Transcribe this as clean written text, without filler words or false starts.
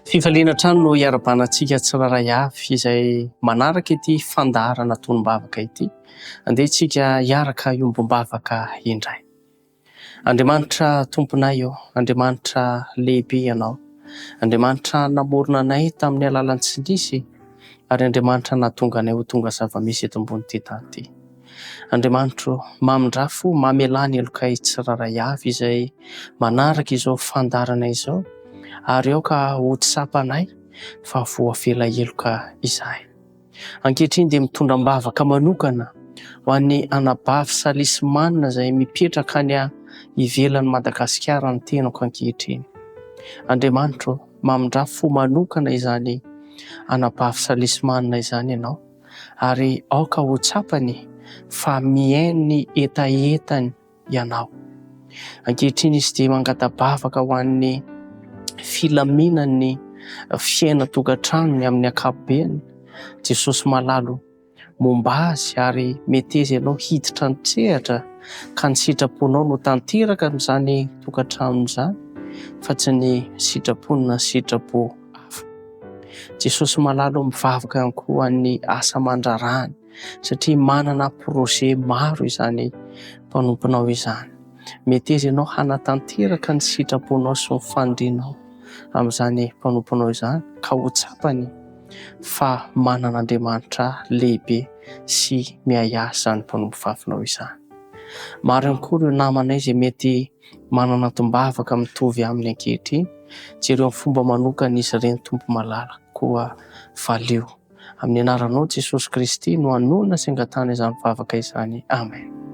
Fifaliana trano no hiara-banantsika tsiraray avy izay manaraka ity fandaharana tonom-bavaka ity. Andeha tsika hiaraka iombom-bavaka indray. Andriamanitra tomponay eo, Andriamanitra lehibe ianao, Andriamanitra namorona anay tamin'ny alalan'ny tsy nisy, ary Andriamanitra nahatonga anay ho tonga zava-misy eto ambony tany ity. Andriamanitra mamindrafo mamelany elokay tsiraray avy izay manaraka izao fandaharana izao, ary ao ka ho tsapanay fa voafela eloka izahay. Ankehitriny dia mitondram-bavaka manokana ho an'ny anabavy salisymanina izay mipetraka any ivelan'ny Madagasikara ny tenako ankehitriny. Andriamanitra mamindrafo manokana izany anabavy salisymanina izany ianao, ary ao ka ho tsapany fa mihaino ny etaetany ianao. Ankehitriny izy dia mangata-bavaka ho an'ny filaminan'ny fiaina tokantranony amin'ny ankapobeny. Jesosy malalo momba azy ary meteza ianao hiditra ny tsehatra ka ny sitraponao no tanteraka amin'izany tokantrano izany, fa tsy ny sitrapony na sitrapo hafa. Jesosy malalo mivavaka ihany koa ny asa mandrarahany satria manana projet maro izany mpanomponao izany. Meteza ianao hanatanteraka ny sitraponao sy ny fandrianao amin'izany mpanomponao izany ka ho tsapany fa manan'Andriamanitra lehibe sy mihay asa izany mpanompo vavinao izany. Maro ihany koa ireo namanay izay mety manana tombavaka mitovy amin'ny ankehitriny. Jereo amin'ny fomba manokana izy ireny Tompo malala koa valeo. Amin'ny anaranao Jesosy Kristy no hanonona sy angatana izany vavaka izany. Amen.